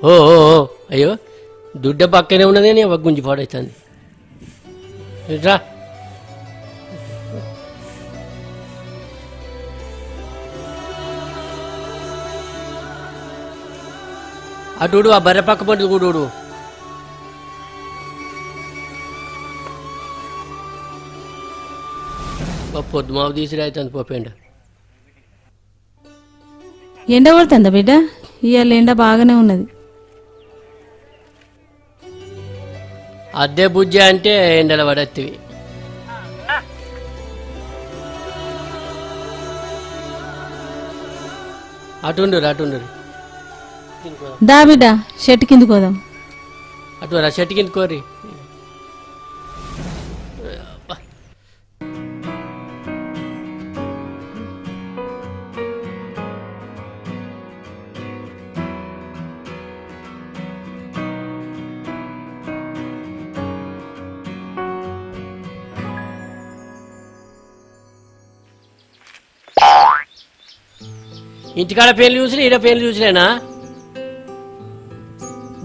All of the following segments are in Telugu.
ఓ అయ్యో దుడ్డ పక్కనే ఉన్నది అని గుంజి పాడవుతుంది రా అటు ఆ బర్రె పక్క పండు కూడా పొద్దు మాపు తీసిరి అవుతుంది పోపేండ ఎండ కొడుతుందా బిడ్డ ఇవాళ ఎండ బాగానే ఉన్నది అద్దె బుజ్జి అంటే ఎండల పడత్తివి అటుండు దా బిడ్డ షెట్ కింద కోదాం అటు రా చెట్టు కింద కోరి ఇంటికాడ పేర్లు చూసినా ఈడ పేర్లు చూసిలేనా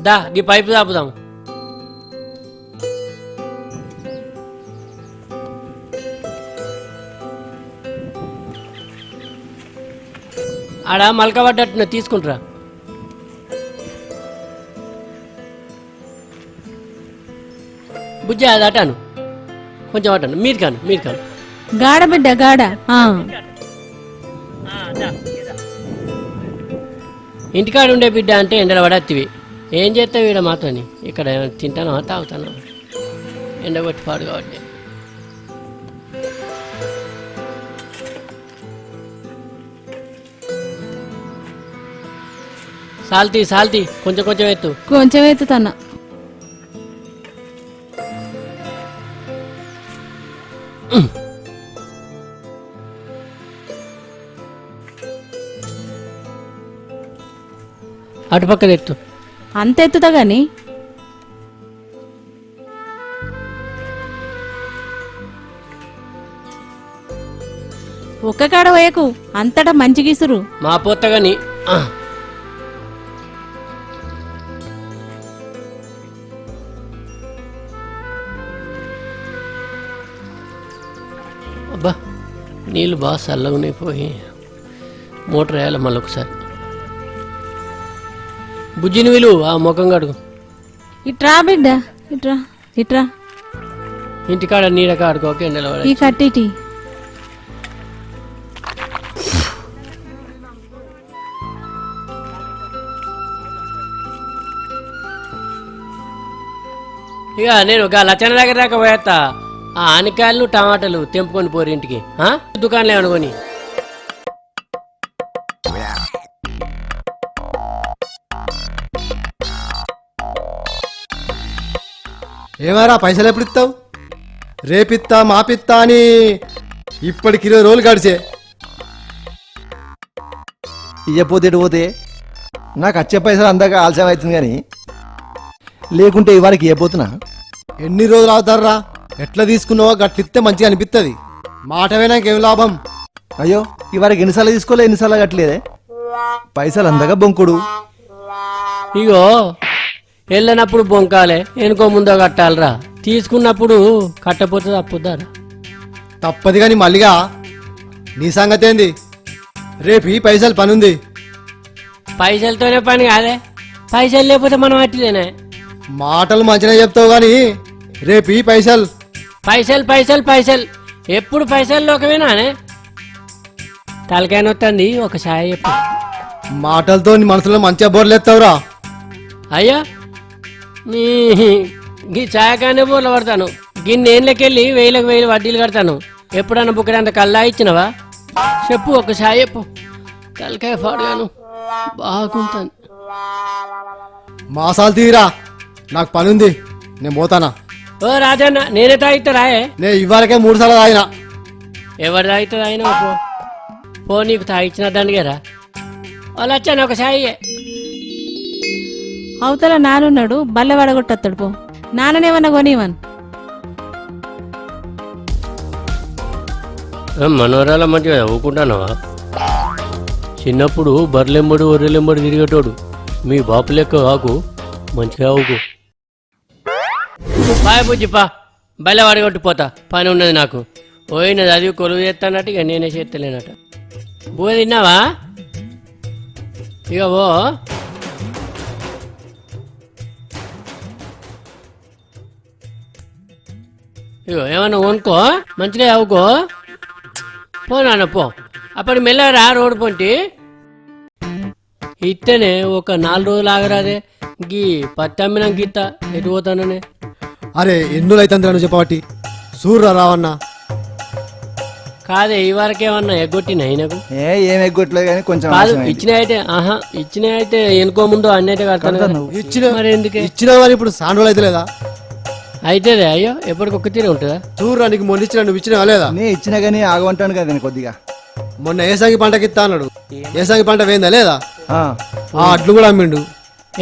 దా ఈ పైపు తాపుదాం ఆడ మలక పడ్డట్టున్నా తీసుకుంటారా బుజ్జి అది అటాను కొంచెం అటాను మీరు కాను గాడ బిడ్డ గాడ ఇంటికాడ ఉండే బిడ్డ అంటే ఎండల పడత్తివి ఏం చేస్తావు ఈడ మాతోని ఇక్కడ తింటానా తాగుతానా ఎండ కొట్టి పాడు కాబట్టి సాల్తీ కొంచెం ఎత్తు కొంచెం ఎత్తుతానా అటుపక్కన ఎత్తు అంత ఎత్తుతా గాని ఒక్క కాడ పోయకు అంతటా మంచి గీసురు మా పోత్తగాని అబ్బా నీళ్ళు బాగా చల్లగా పోయి మోటార్ వేయాలి మళ్ళీ ఒకసారి బుజ్జిని విలు ఆ ముఖం కడుగు ఇట్రా బిడ్డ ఇట్రా ఇంటికాడ నీడ కాడుకోకే నిలబడి ఈ కట్టిటి ఇక నేను లచ్చన దగ్గర దాకా పోయేస్తా ఆ ఆనికాయలు టమాటాలు తెంపుకొని పోరు ఇంటికి దుకాణంలో అనుకొని ఏమారా పైసలు ఎప్పుడు ఇస్తావు రేపిత్తా మాపిత్తా అని ఇప్పటికి 20 రోజులు గడిచే ఇయ్యపోతే ఇటు పోతే నాకు వచ్చే పైసలు అందాక ఆలస్యం అవుతుంది కానీ లేకుంటే ఇవాళకి ఇవ్వబోతున్నా ఎన్ని రోజులు అవుతారా ఎట్లా తీసుకున్నావో గట్లిస్తే మంచిగా అనిపిస్తుంది మాట వినాకేం లాభం అయ్యో ఇవాళకి ఎన్నిసార్లు తీసుకోలే ఎన్నిసార్లు కట్టలేదే పైసలు అందగా బొంకుడు ఇగో వెళ్ళినప్పుడు బొంకాలే వెనుకో ముందో కట్టాలరా తీసుకున్నప్పుడు కట్టపోతే తప్పుద్దారా తప్పది కానీ మళ్ళీగా నీ సంగతి ఏంది రేపు ఈ పైసలు పనుంది పైసలతోనే పని కాదే పైసలు లేకపోతే మనం అట్టిలేనే మాటలు మంచిగా చెప్తావు కానీ రేపు ఈ పైసలు ఎప్పుడు పైసలు లోకమేనానే తలకాయ నొత్తంది ఒక ఛాయ్ చెప్పు మాటలతో నీ మనసులో మంచిగా బోర్లేస్తావురా అయ్యా నీ గీ ఛాయకానే బోర్లు పడతాను గిన్నేళ్ళకెళ్ళి 1000 వడ్డీలు కడతాను ఎప్పుడన్నా బుక్కడంత కల్లా ఇచ్చినవా చెప్పు ఒక ఛాయ్ చెప్పు తలకాయ పాడుగాను బాగుంటాను మాసాలు తీరా నాకు పనుంది నేను పోతానా ఓ రాజన్న నేనే తాగితే రాయే నేను ఇవ్వరకే 3 సార్లు తాగినా ఎవరు తాగితే తాగినా పో నీకు తాగిచ్చిన దండిగారా వాళ్ళు వచ్చాను ఒక ఛాయ్ అవతల నానున్నాడు బల్లె వడగొట్టొత్తాడు పో నాన్ననేమన్నా కొనివన్ మనోరాల మంచిగా చదువుకుంటానవా చిన్నప్పుడు బర్రెలెంబడి ఒర్రెలెంబడి తిరిగేటోడు మీ బాపు లెక్క కాకు మంచిగా అవుకు బాయ్ బుజ్జి పా బయలు వాడగొట్టిపోతా పని ఉన్నది నాకు పోయినది అది కొలువు చేస్తానట్టు ఇక నేనే చేస్తలేనట బువ్వ తిన్నావా ఇక ఓ ఇగో ఏమన్నా కొనుక్కో మంచిగా అవుకో పో నాన్న పో అప్పటి మెల్లరా రోడ్డు పొంటి ఇత్తేనే ఒక 4 రోజులు ఆగరాదే గీ పత్తి అమ్మినాక ఇత్త ఎటు పోతాననే అరే ఎన్నులు అవుతుంది నువ్వు చెప్పబట్టి సూర్రా రావన్నా కాదే ఈ వరకేమన్నా ఎగ్గొట్టినా నాకు ఏం ఎగ్గొట్టలేదు కానీ కొంచెం కాదు ఆలస్యం అయింది. ఇచ్చిన అయితే ఎనుకో ముందు అన్నీ అయితే కడతాను కదా. కడతాను. ఇచ్చిన మరి ఎందుకే ఇచ్చిన వారు ఇప్పుడు సాండ్రోలు అయితే లేదా అయితేదే అయ్యో ఎప్పటికొక్క తీరే ఉంటుందా చూర్రా నీకు మొన్న ఇచ్చిన నువ్వు ఇచ్చినవా లేదా నే ఇచ్చినా కానీ ఆగమంటాను కదా నేను కొద్దిగా మొన్న ఏసాగి పంటకి ఇస్తా అన్నాడు ఏసాగి పంట వేయిందా లేదా ఆ, ఆ అడ్లు కూడా అమ్మిండు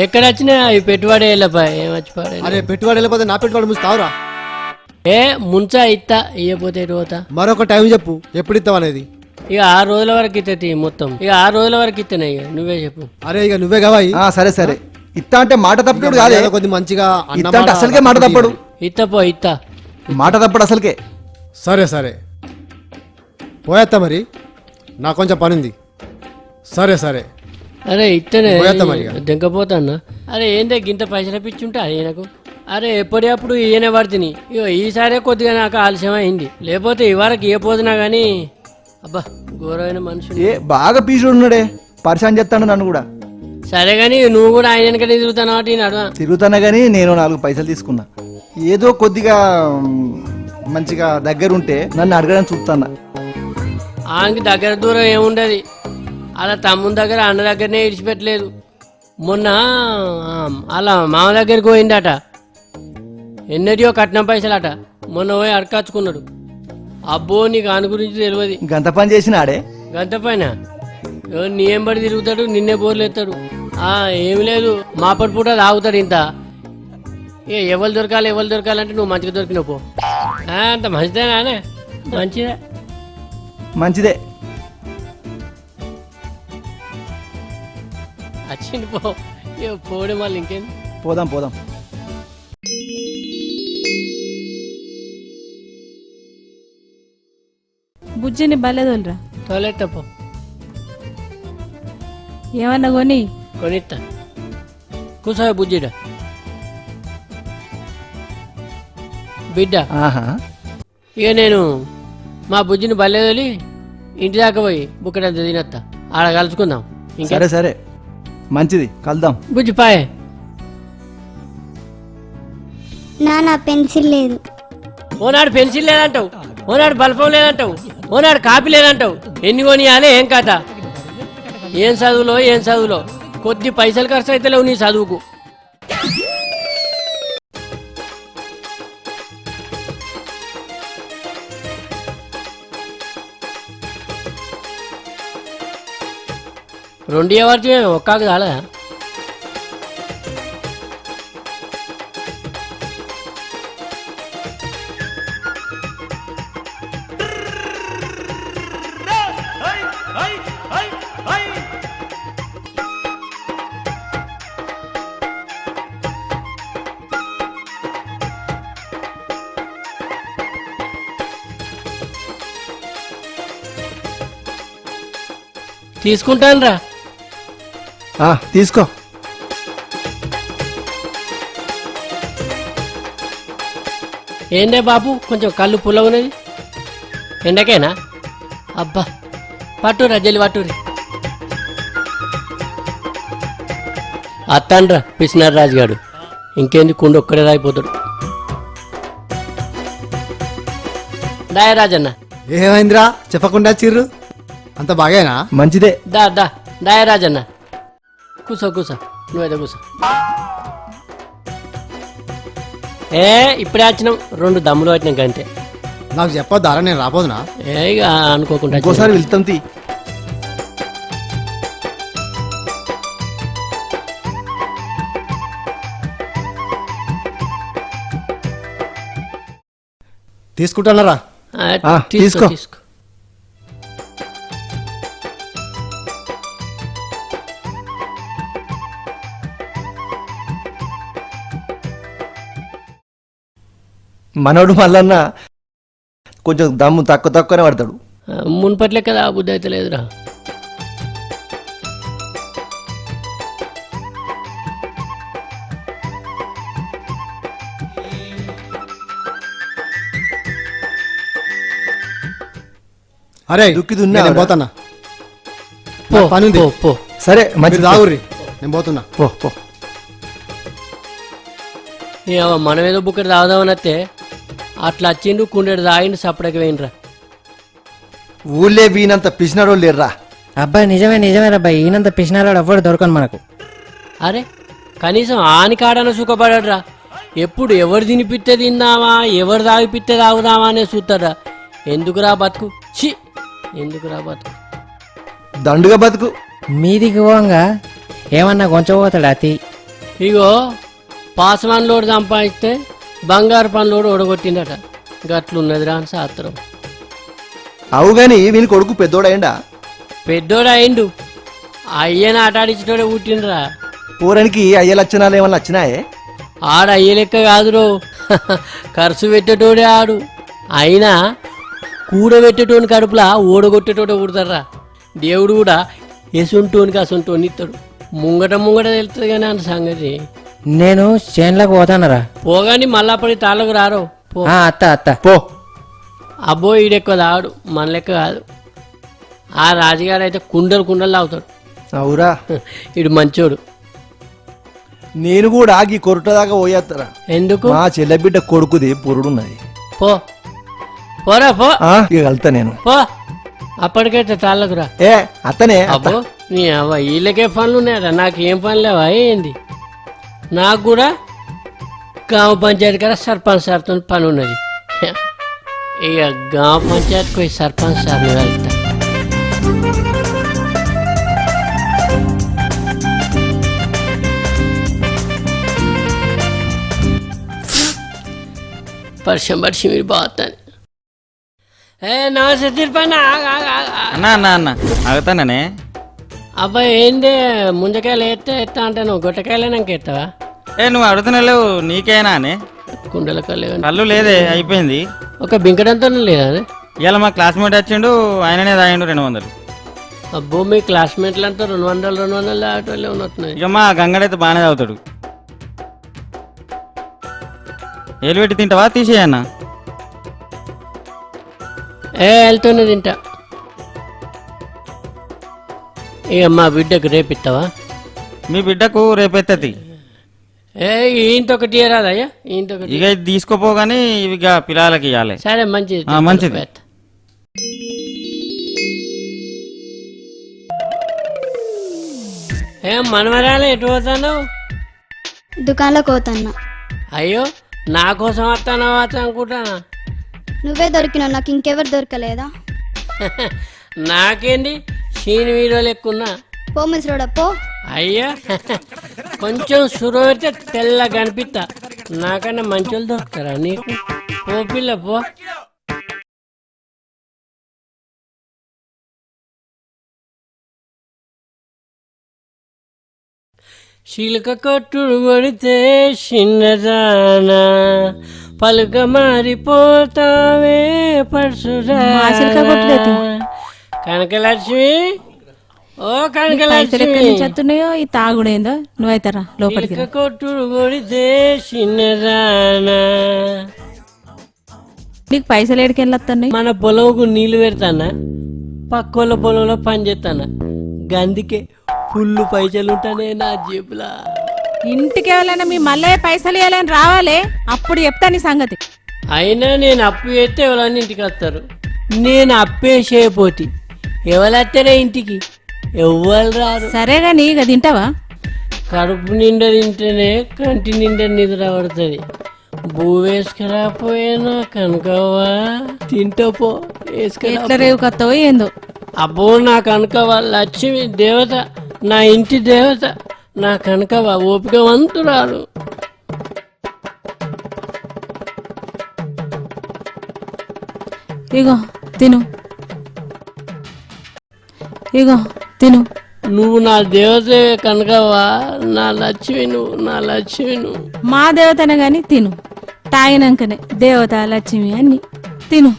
ఎక్కడ వచ్చినా అవి పెట్టుబడి వెళ్ళపా ఏం వచ్చిపాడే అరే పెట్టుబడి వెళ్ళిపోతే నా పెట్టుబడి ముస్తావురా ఏ ముంచా ఇత్తా ఇయ్యపోతే ఎటు పోతా మరొక టైం చెప్పు ఎప్పుడు ఇస్తావు అనేది ఇక 6 రోజుల వరకు ఇత్తది మొత్తం ఇక 6 రోజుల వరకు ఇత్తనే ఇక నువ్వే చెప్పు అరే ఇక నువ్వే కావాయి ఆ, సరే సరే ఇత్తా అంటే మాట తప్పుడు కాదే కొద్ది మంచిగా అన్న ఇత్తా అంటే మాట అసలుకే మాట తప్పడు ఇత్తపో ఇత్తా మాట తప్పడు అసలుకే సరే సరే పోయేత్తా మరి నాకు కొంచెం పని ఉంది సరే సరే అరే ఇత్తనే పోయేద్దాం మరి ఇక. దింకపోతా అన్న అరే ఏందే గింత పైసలు పిచ్చుంటా ఈయనకు అరే ఎప్పటికప్పుడు ఈయనే పడుతుంది ఇగో ఈసారే కొద్దిగా నాకు ఆలస్యం అయింది లేకపోతే ఈ వరకు ఏ పోతున్నా కానీ అబ్బా ఘోరమైన మనుషులు ఏ బాగా పీసుడు ఉన్నాడే పరిశాన్ చేస్తాడు నన్ను కూడా సరే కానీ నువ్వు కూడా ఆయన వెనకనే తిరుగుతాను కాబట్టి నడవా తిరుగుతానా కానీ నేను 4 పైసలు తీసుకున్నా ఏదో కొద్దిగా మంచిగా దగ్గర ఉంటే నన్ను అడగడానికి చూస్తానా ఆయనకి దగ్గర దూరం ఏముండదు అలా తమ్ముని దగ్గర అన్న దగ్గరనే ఇడిచిపెట్టలేదు మొన్న అలా మామ దగ్గరికి పోయిందట ఎన్నటియో కట్నం పైసలట మొన్న పోయి అడకాచుకున్నాడు అబ్బో నీకు ఆయన గురించి తెలియదు గంత పని చేసిన ఆడే గంట పైన నీ ఎంబడి తిరుగుతాడు నిన్నే బోర్లు ఎత్తాడు ఏమి లేదు మాపటి పూట తాగుతాడు ఇంత ఎవరు దొరకాలంటే నువ్వు మంచిగా దొరికినావు పో అంత మంచిదేనా మంచిదే మంచిదే వచ్చింది పో పోవడం మళ్ళీ ఇంకేంది పోదాం పోదాం బుజ్జిని బలేదోలరా టాయిలెట్ పో ఏమన్నా కొని కొనిత్తా కూర్చో బుజ్జిడ బిడ్డ ఆహా ఇక నేను మా బుజ్జిని బల్లేదోలి ఇంటి దాకా పోయి బుక్కడంత తినత్తా ఆడ కలుసుకుందాం ఇంకా సరే సరే మంచిది కలుద్దాం బుజ్జి పాయే నా పెన్సిల్ లేదు ఓనాడు పెన్సిల్ లేదంటావు ఓనాడు బల్బం లేదంటావు ఓనాడు కాపీ లేదంటావు ఎన్ని కొనియాలి ఏం కథ ఏం చదువులో కొద్ది పైసలు ఖర్చు అయితే లేవు నీ చదువుకు రెండు ఎవరికి ఒక్కాకు చాలదా తీసుకుంటాను రా తీసుకో ఏందే బాబు కొంచెం కళ్ళు పుల్లగున్నది ఎండకేనా అబ్బా పట్టురా జల్లి పట్టురి అత్తాన్రా పిసినారు రాజుగాడు ఇంకేంది కుండ ఒక్కడే రాయిపోతాడు దాయ రాజన్న ఏమైందిరా చెప్పకుండా చిర్రు అంత బాగేనా మంచిదే దాయ రాజన్న కూసో నువ్వైతే కూసో ఇప్పుడే వచ్చినాం 2 దమ్ములు వచ్చినాం అంతే నాకు చెప్పొద్దారా నేను రాపోదునా ఇక అనుకోకుండా ఇంకోసారి వెళ్తాం తీ తీసుకుంటానరా తీసుకో తీసుకో. మనోడు మళ్ళన్న కొంచెం దమ్ము తక్కువనే పడతాడు. మున్పట్లే కదా ఆ బుద్ధి అయితే లేదురా. అరే దుక్కి దున్నా నేను పోతానా, పో పని ఉంది. పో, పో. సరే మీరు మంచి తాగుర్రి, నేను పోతున్నా. పో పో. మనం ఏదో బుక్కడి తాగుదామని వస్తే అట్లా వచ్చిండు కుండెడు తాగిండు సపడకి పోయినరా. ఊళ్ళే వీనంత పిసినారోళ్ళు లేర్రా. అబ్బాయి నిజమే అబ్బాయి, ఈయనంత పిసినారాడు ఎవ్వడు దొరకను మనకు. అరే కనీసం ఆని కాడన సుఖపడరా. ఎప్పుడు ఎవరు తినిపిస్తే తిందామా, ఎవరు తాగిపిస్తే తాగుదామా అనే చూస్తారా. ఎందుకురా బతుకు, ఛీ ఎందుకురా బతుకు. దండుగా బతుకు. మీదికి పోంగా ఏమన్నా కొంచెం పోతాడు అతి. ఇగో పాస్వాన్ లోడు సంపాదిస్తే బంగారు పనులోడు ఓడగొట్టిందట. గట్లున్నదిరా అని శాస్త్రం. అవు గాని వీని కొడుకు పెద్దోడైండా? పెద్దోడు అయిండు, అయ్యని ఆటాడించటోడే పుట్టిండ్రా. పూరానికి అయ్య లక్షణాలు ఏమన్నా వచ్చినాయే? ఆడ అయ్యే లెక్క కాదురో, ఖర్చు పెట్టేటోడే ఆడు. అయినా కూడబెట్టేటోని కడుపులా ఓడగొట్టేటోడే పుడతారా. దేవుడు కూడా ఎసుంటోనికి అసంటోని ఇస్తాడు. ముంగట తెలుస్తుంది కానీ అన్న సంగతి. నేను చేన్లకు పోతానరా. పోగాని మళ్ళా పడి తాళ్ళకు రారో. పో. అత్త పో. అబ్బో ఈడెక్కువ తాడు, మన లెక్క కాదు. ఆ రాజుగాడు అయితే కుండలు తాగుతాడు. అవురా, ఇడు మంచోడు. నేను కూడా ఈ కొరట దాకా పోయేస్తారా. ఎందుకు? మా చెల్లెబిడ్డ కొడుకుది పొరుడున్నది. పో పోరా పో. ఇక వెళ్తా నేను. పో అప్పటికైతే తాళ్ళకు రా. ఏ అత్తనే అబ్బో నీ అవ్వ వీళ్ళకే పనులు ఉన్నాయట, నాకు ఏం పని లేవా ఏంది? నాకు కూడా గ్రామ పంచాయతీ కదా సర్పంచ్ సార్తో పని ఉన్నది. ఇక గ్రామ పంచాయతీకి పోయి సర్పంచ్ సార్ని వెళ్తా. వర్షం మీరు బాగుతాను. ఏ నమస్తే తిరుపతి. అన్న ఆగుతాననే. అబ్బాయి ఏంది ముంజకాయలు ఎత్తా అంటే నువ్వు గొట్టకాయలేనాక ఎత్తావా? నువ్వు అడుగుతున్నావు నీకేనా అని. కుండల కళ్ళు కళ్ళు లేదే, అయిపోయింది. ఒక బింకడంతో లేదా? ఇవాళ మా క్లాస్మేట్ వచ్చిండు, ఆయననే తాగిండు 200. అబ్బో మీ క్లాస్మేట్లంతా 200 దాటోళ్ళే ఉన్నట్టున్నాయి. ఇక మా గంగడైతే బాగానే తాగుతాడు. ఏలు పెట్టి తింటావా తీసేయన్నా? వెళ్తూనే తింటా. ఇక మా బిడ్డకు రేపిస్తావా? మీ బిడ్డకు రేపెత్తది. ఈయనతోకటి రాదయ్యా, ఈయనతోకటి. ఇక ఇది తీసుకోపోగానే ఇవి ఇక పిల్లలకి ఇవ్వాలి. సరే మంచిది. మంచిది. మనమరాలే ఎటు పోతాను? దుకాణంలోకి పోతాన్నా. అయ్యో నా కోసం వస్తానా అనుకుంటానా? నువ్వే దొరికినావు, నాకు ఇంకెవరు దొరకలేదా? నాకేంటి సీని వీడియోలు ఎక్కున్నా. పో మిశ్రోడా పో. అయ్యా కొంచెం సురవ పెడితే తెల్లగా కనిపిస్తా. నాకన్నా మంచోళ్ళు దొరుకుతారా నీకు? పో పిల్ల పో. శిలక కొట్టుడు కొడితే చిన్నదానా పలుక మారిపోతావే పరశురా. కనకలక్ష్మి, ఓ కనకలక్ష్మి. చెత్తున్నాయో ఈ తాగుడేందో. నువ్వైతారా లోపలికి. శిలక కొట్టుడు కొడితే చిన్నదానా. నీకు పైసలు ఏడికి వెళ్ళొస్తున్నాయి? మన పొలంకు నీళ్లు పెడతానా, పక్కోళ్ళ పొలంలో పని చేస్తానా. గందికే ఫుల్ పైసలు ఉంటానే నా జేబులా. ఇంటికి ఎవరైనా మీ మళ్ళీ పైసలు ఇవ్వాలని రావాలి, అప్పుడు చెప్తా నీ సంగతి. అయినా నేను అప్పు చేస్తే ఎవరన్నా ఇంటికి వస్తారు. నేను అప్పేసేపోతే ఎవరొస్తారే ఇంటికి? ఎవ్వరు రారు. సరే గాని ఇక తింటావా? కడుపు నిండా తింటేనే కంటి నిండా నిద్ర పడుతుంది. భూ వేసుకురాపోయినా కనుకవా తింటా పో. ఎట్లా రేవు కత్తవో ఏందో. అబ్బో నా కనుకవా లక్ష్మి దేవత, నా ఇంటి దేవత, నా కనుకవా ఓపిక వంతురాలు. ఇగో తిను, ఇగో తిను. నువ్వు నా దేవత కనుకవా, నా లక్ష్మి నువ్వు, నా లక్ష్మి నువ్వు. మా దేవతనే గాని తిను. తాగినాకనే దేవత లక్ష్మి అన్ని తిను.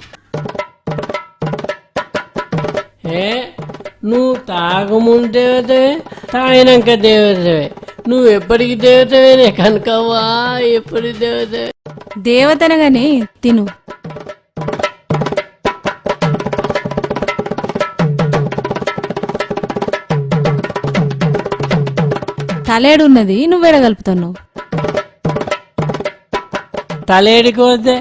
ఏ నువ్వు తాగముందు దేవతవే, తాగినాక దేవతవే. నువ్వు ఎప్పటికి దేవతవేనే కనుకవ్వా, ఎప్పటి దేవతవే. దేవతనగానే తిను. తలేడున్నది నువ్వేడగలుపుతున్నావు. తలేడికి వద్దే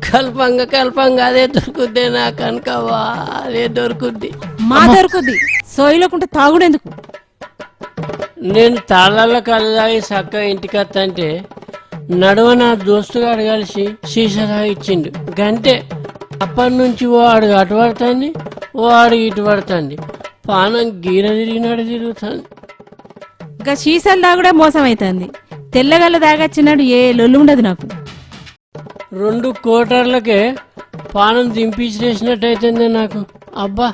కల్పంగా అదే దొరుకుద్దే నా కనుకవ్వా, అదే దొరుకుద్ది. మా దొరుకుద్ది సోయిలోకుంటే తాగుడెందుకు? నేను తాళ్ళ కళ్ళు తాగి చక్కగా ఇంటికి వస్తంటే నడువ నా దోస్తుగాడు కలిసి సీసా తాగిచ్చిండు గంటే. అప్పటి నుంచి వాడు అటు పడుతుంది, వాడు ఇటు పడుతుంది. పానం గీర తిరిగినాడు తిరుగుతుంది. ఇంకా సీసాలు తాగుడే మోసం అవుతుంది. తెల్లగల్ల తాగచ్చినాడు ఏ లొల్లు ఉండదు నాకు. 2 కోటర్లకే పానం దింపించేసినట్టు అవుతుంది నాకు. అబ్బా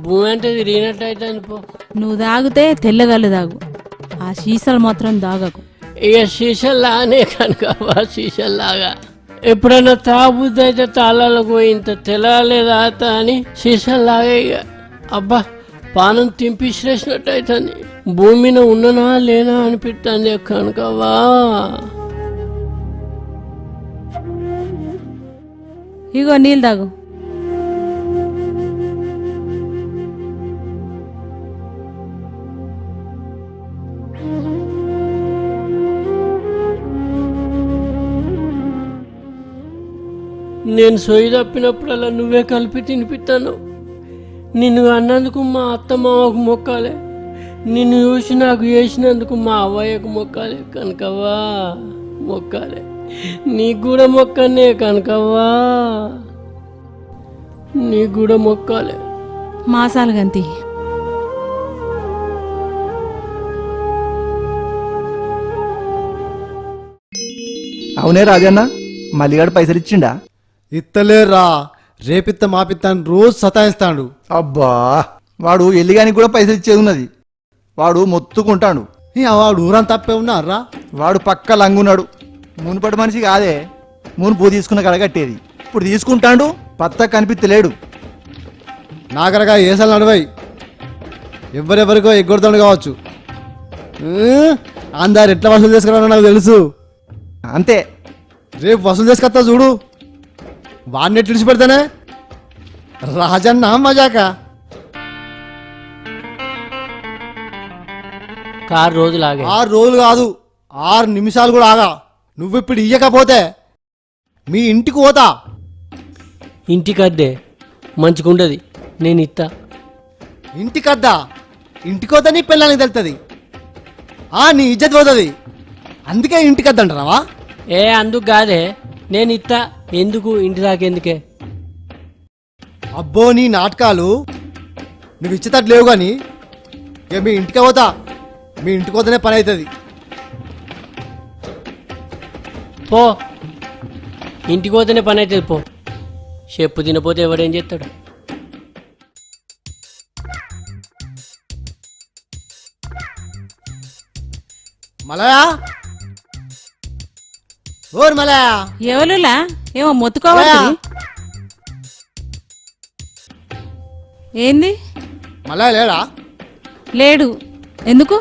భూమి అంటే తిరిగినట్టు అవుతుంది పో. నువ్వు తాగితే తెల్లగల్లు తాగు, ఆ సీసాలు మాత్రం తాగకు. ఇక సీసల్లానే కనుక సీసల్లాగా ఎప్పుడైనా తాగుద్ది అయితే తాళాలకు పోయి ఇంత తెల్లలేదా అని సీసల్లాగా ఇక అబ్బా పానం తింపించేసినట్టు అవుతుంది. భూమిన ఉన్ననా లేనా అనిపిస్తుంది కనుకవా. ఇగో నీళ్ళు తాగు. నేను సొయ్యి తప్పినప్పుడల్లా నువ్వే కలిపి తినిపిస్తాను. నిన్ను అన్నందుకు మా అత్త మామకు మొక్కాలే, నిన్ను చూసి నాకు చేసినందుకు మా అవ్వయ్యకు మొక్కాలే కనుకవ్వా, మొక్కాలే. నీకు కూడా మొక్కనే కనుకవ్వా, నీకు కూడా మొక్కాలే. మాసాలు గంతి. అవునే రాజన్న, మల్లిగాడు పైసలు ఇచ్చిండా? ఇత్తలేరా, రేపిత్త మాపిత్త అని రోజు సతాయిస్తాడు. అబ్బా వాడు ఎల్లిగానికి కూడా పైసలు ఇచ్చేది ఉన్నది. వాడు మొత్తుకుంటాడు. వాడు ఊరంతా తప్పే ఉన్నారా? వాడు పక్క లంగున్నాడు. మునుపటి మనిషి కాదే, మునుపు తీసుకున్న కడగట్టేది. ఇప్పుడు తీసుకుంటాడు, పత్త కనిపిత్తలేడు. నాగరగా ఏసాలు నడవాయి, ఎవరెవరికో ఎగ్గొడతాడు కావచ్చు. అందరు ఎట్లా వసూలు చేసుకున్నారో నాకు తెలుసు. అంతే, రేపు వసూలు చేసుకొస్తా చూడు. వాడిని ఎట్లు విడిచిపెడతానే రాజన్న మజాక. 6 రోజులు ఆగే. 6 రోజులు కాదు, 6 నిమిషాలు కూడా ఆగా. నువ్వు ఇప్పుడు ఇయ్యకపోతే మీ ఇంటికి పోతా. ఇంటికద్దే మంచిగుండదు, నేను ఇత్తా. ఇంటికద్దా? ఇంటికి పోతే నీ పిల్లలకి తెలుస్తుంది, నీ ఇజ్జత్ పోతుంది. అందుకే ఇంటికద్దంటారావా? ఏ అందుకు కాదే, నేను ఇత్తా. ఎందుకు ఇంటి దాకెందుకే? అబ్బో నీ నాటకాలు నువ్వు ఇచ్చేటట్టు లేవు. కానీ ఇక మీ ఇంటికి పోతా, మీ ఇంటికి పోతేనే పని అవుతుంది. పో, ఇంటికి పోతేనే పని అవుతుంది పో. చెప్పు తినపోతే ఎవడేం చేస్తాడు? మలయా, ఓరు మలయా. ఎవరులా ఏమో మొత్తుకోవాలి. ఏంది? మలయా లేడా? లేడు. ఎందుకు?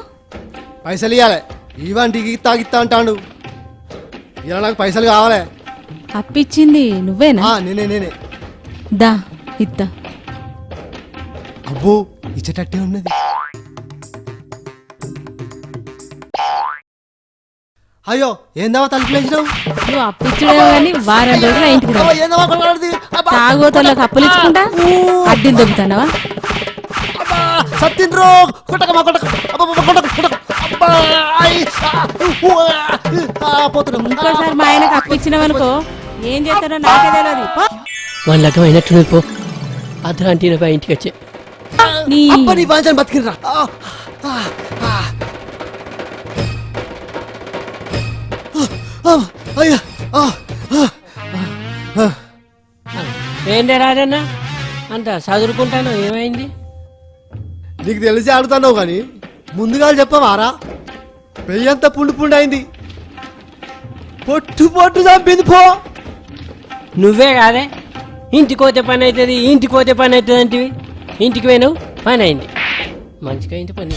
పైసలు ఇవ్వాలి. ఇవాంటికి తాగిత్తా అంటాడు. ఇలా నాకు పైసలు కావాలి. అప్పిచ్చింది నువ్వేనా? నేనే. దా ఇత్తా. అబ్బో ఇచ్చేటట్టే ఉన్నది. అయ్యో ఏందావా తలుపులేసినావు? నువ్వు అప్పిచ్చుడే కానీ వారం రోజులు ఇంటికి రా. తాగోతోళ్ళకి అప్పులు ఇచ్చుకుంటా అడ్డీలు దొబ్బుతానవా? ఇంకోసారి మా ఆయనకు అప్పిచ్చినవనుకో ఏం చేస్తారో నాకే తెలియదు. వాళ్ళ లగ్గం అయినట్టు పో. అర్ధరాంటి ఇంటికి వచ్చే నీ బతికిరా. ఏందే రాజన్న అంత చదువుకుంటాను, ఏమైంది? నీకు తెలిసి ఆడుతున్నావు కానీ ముందుగా చెప్పవారా? పెయ్యంతా పుండు పుండు అయింది. పొట్టు పొట్టు చంపింది పో. నువ్వే కాదే ఇంటికి పోతే పని అవుతుంది ఇంటికి పోతే పని అవుతుంది అంటివి ఇంటికి పోయినావు పని అయింది మంచిగా అయింది పని